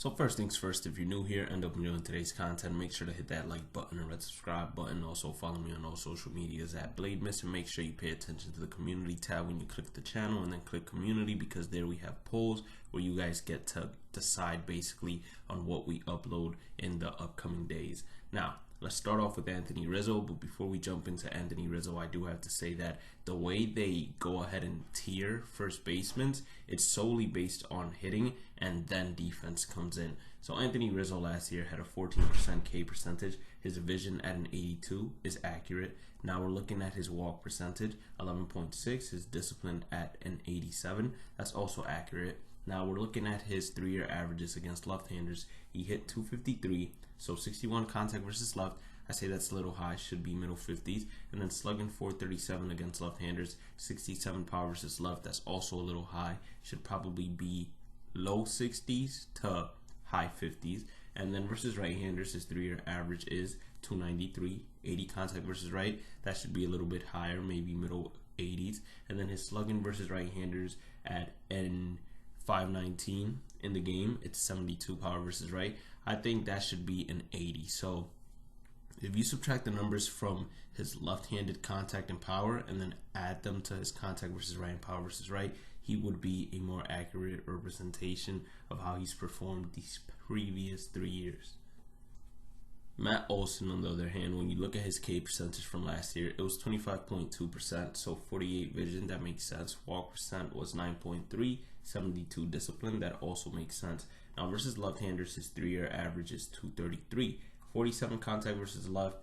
So first things first, if you're new here and up enjoying today's content, make sure to hit that like button and red subscribe button. Also follow me on all social medias at BladeMiss, and make sure you pay attention to the community tab when you click the channel, and then click community, because there we have polls where you guys get to decide basically on what we upload in the upcoming days. Now, let's start off with Anthony Rizzo, but before we jump into Anthony Rizzo, I do have to say that the way they go ahead and tier first basemen, it's solely based on hitting, and then defense comes in. So Anthony Rizzo last year had a 14% K percentage. His vision at an 82 is accurate. Now we're looking at his walk percentage, 11.6. His discipline at an 87. That's also accurate. Now we're looking at his 3-year averages against left-handers. He hit 253, so 61 contact versus left. I say that's a little high, should be middle 50s. And then slugging 437 against left-handers, 67 power versus left. That's also a little high, should probably be low 60s to high 50s. And then versus right-handers, his 3-year average is 293, 80 contact versus right. That should be a little bit higher, maybe middle 80s. And then his slugging versus right-handers at an 519 in the game, it's 72 power versus right. I think that should be an 80. So if you subtract the numbers from his left-handed contact and power and then add them to his contact versus right and power versus right, he would be a more accurate representation of how he's performed these previous 3 years. Matt Olson, on the other hand, when you look at his K percentage from last year, it was 25.2%, so 48 vision, that makes sense. Walk percent was 9.3, 72 discipline, that also makes sense. Now versus left-handers, his 3-year average is 233, 47 contact versus left.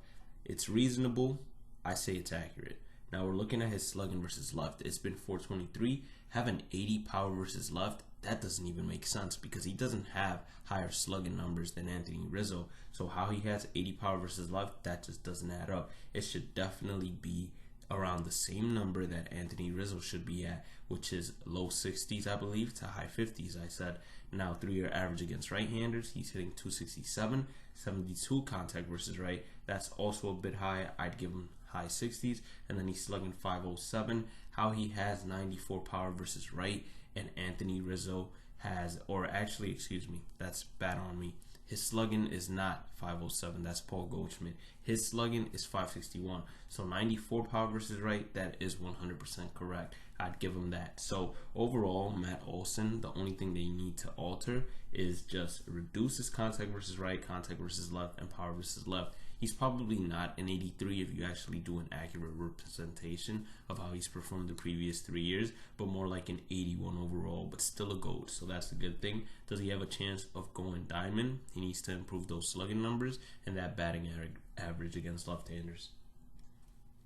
It's reasonable. I say it's accurate. Now we're looking at his slugging versus left. It's been 423. Having 80 power versus left, that doesn't even make sense because he doesn't have higher slugging numbers than Anthony Rizzo. So how he has 80 power versus left, that just doesn't add up. It should definitely be around the same number that Anthony Rizzo should be at, which is low 60s, I believe, to high 50s, I said. Now 3-year average against right-handers, he's hitting 267, 72 contact versus right. That's also a bit high. I'd give him high 60s. And then he's slugging 507. How he has 94 power versus right, and Anthony Rizzo has, or actually, excuse me, that's bad on me. His slugging is not 507. That's Paul Goldschmidt. His slugging is 561. So 94 power versus right, that is 100% correct. I'd give him that. So overall, Matt Olson, the only thing they need to alter is just reduce his contact versus right, contact versus left, and power versus left. He's probably not an 83 if you actually do an accurate representation of how he's performed the previous 3 years, but more like an 81 overall, but still a GOAT, so that's a good thing. Does he have a chance of going diamond? He needs to improve those slugging numbers and that batting average against left-handers.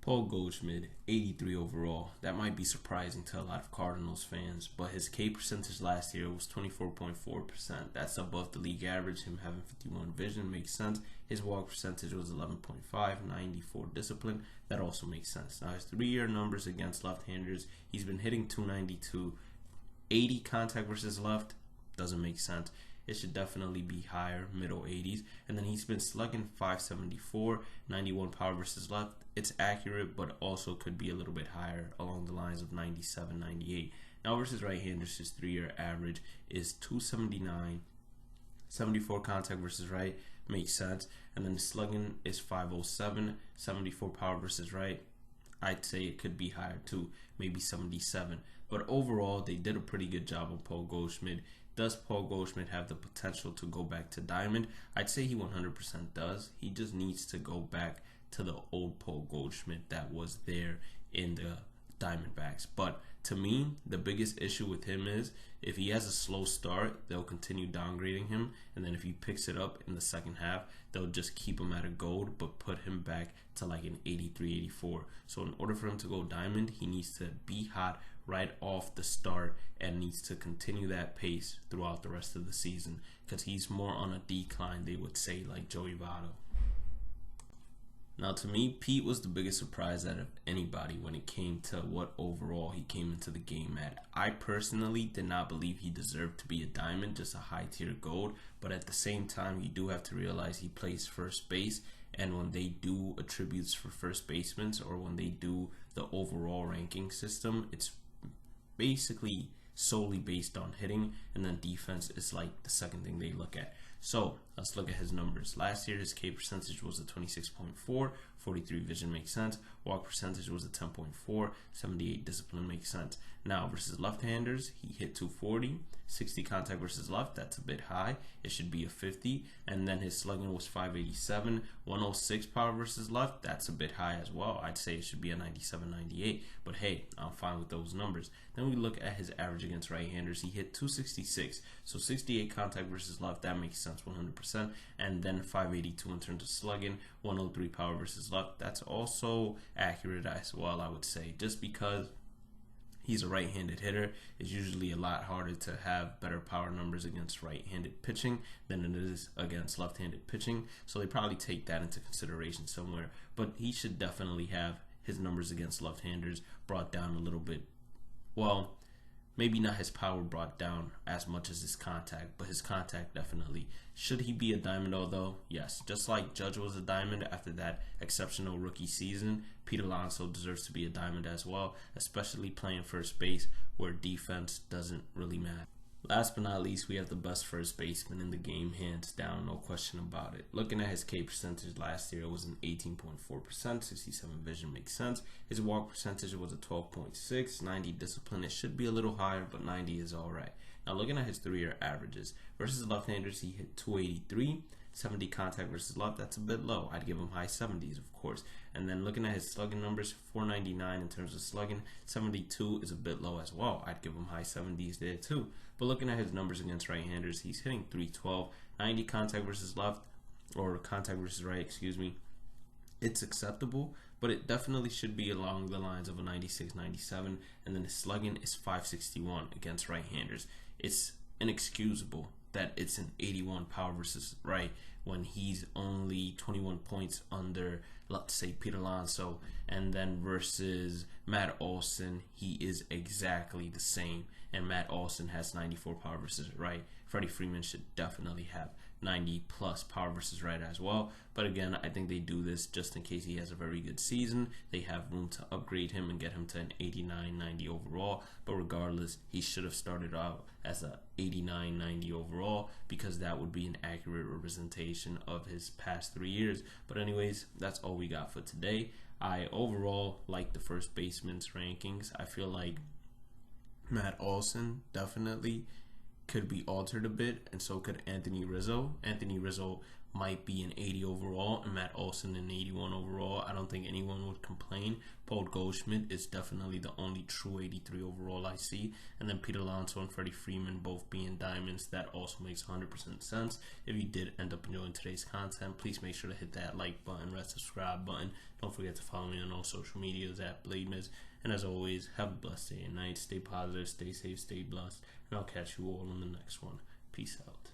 Paul Goldschmidt, 83 overall. That might be surprising to a lot of Cardinals fans, but his K percentage last year was 24.4%. That's above the league average. Him having 51 vision makes sense. His walk percentage was 11.5, 94 discipline. That also makes sense. Now his 3-year numbers against left-handers, he's been hitting 292. 80 contact versus left, doesn't make sense. It should definitely be higher, middle 80s. And then he's been slugging 574, 91 power versus left. It's accurate, but also could be a little bit higher along the lines of 97, 98. Now versus right-handers, his 3-year average is 279, 74 contact versus right, makes sense. And then the slugging is 507, 74 power versus right. I'd say it could be higher too, maybe 77. But overall, they did a pretty good job on Paul Goldschmidt. Does Paul Goldschmidt have the potential to go back to diamond? I'd say he 100% does. He just needs to go back to the old Paul Goldschmidt that was there in the Diamondbacks. But to me, the biggest issue with him is if he has a slow start, they'll continue downgrading him. And then if he picks it up in the second half, they'll just keep him at a gold, but put him back to like an 83, 84. So in order for him to go diamond, he needs to be hot right off the start and needs to continue that pace throughout the rest of the season, because he's more on a decline, they would say, like Joey Votto. Now, to me, Pete was the biggest surprise out of anybody when it came to what overall he came into the game at. I personally did not believe he deserved to be a diamond, just a high-tier gold, but at the same time, you do have to realize he plays first base, and when they do attributes for first basemen, or when they do the overall ranking system, it's basically solely based on hitting, and then defense is like the second thing they look at. So let's look at his numbers. Last year, his K percentage was a 26.4, 43 vision makes sense. Walk percentage was a 10.4, 78 discipline makes sense. Now versus left-handers, he hit 240, 60 contact versus left, that's a bit high. It should be a 50. And then his slugging was 587, 106 power versus left, that's a bit high as well. I'd say it should be a 97, 98. But hey, I'm fine with those numbers. Then we look at his average against right-handers. He hit 266, so 68 contact versus left, that makes sense 100%. And then 582 in terms of slugging, 103 power versus left, that's also accurate as well, I would say, just because he's a right-handed hitter. It's usually a lot harder to have better power numbers against right-handed pitching than it is against left-handed pitching. So they probably take that into consideration somewhere. But he should definitely have his numbers against left-handers brought down a little bit. Well, maybe not his power brought down as much as his contact, but his contact definitely. Should he be a diamond though? Yes. Just like Judge was a diamond after that exceptional rookie season, Pete Alonso deserves to be a diamond as well, especially playing first base where defense doesn't really matter. Last but not least, we have the best first baseman in the game, hands down, no question about it. Looking at his K percentage last year, it was an 18.4%, 67 vision makes sense. His walk percentage was a 12.6, 90 discipline. It should be a little higher, but 90 is alright. Now looking at his 3-year averages, versus left-handers, he hit 283, 70 contact versus left, that's a bit low. I'd give him high 70s, of course. And then looking at his slugging numbers, 499 in terms of slugging, 72 is a bit low as well. I'd give him high 70s there too. But looking at his numbers against right-handers, he's hitting 312, 90 contact versus left, or contact versus right, excuse me. It's acceptable, but it definitely should be along the lines of a 96, 97. And then his slugging is 561 against right-handers. It's inexcusable that it's an 81 power versus right when he's only 21 points under, let's say, Pete Alonso. And then versus Matt Olson, he is exactly the same. And Matt Olson has 94 power versus right. Freddie Freeman should definitely have 90 plus power versus right as well. But again, I think they do this just in case he has a very good season. They have room to upgrade him and get him to an 89, 90 overall. But regardless, he should have started out as a 89, 90 overall, because that would be an accurate representation of his past 3 years. But anyways, that's all we got for today. I overall like the first baseman's rankings. I feel like Matt Olson definitely could be altered a bit, and so could Anthony Rizzo. Anthony Rizzo might be an 80 overall, and Matt Olson an 81 overall. I don't think anyone would complain. Paul Goldschmidt is definitely the only true 83 overall I see. And then Pete Alonso and Freddie Freeman both being diamonds, that also makes 100% sense. If you did end up enjoying today's content, please make sure to hit that like button, red subscribe button. Don't forget to follow me on all social medias at BladeMiz. And as always, have a blessed day and night. Stay positive, stay safe, stay blessed. And I'll catch you all in the next one. Peace out.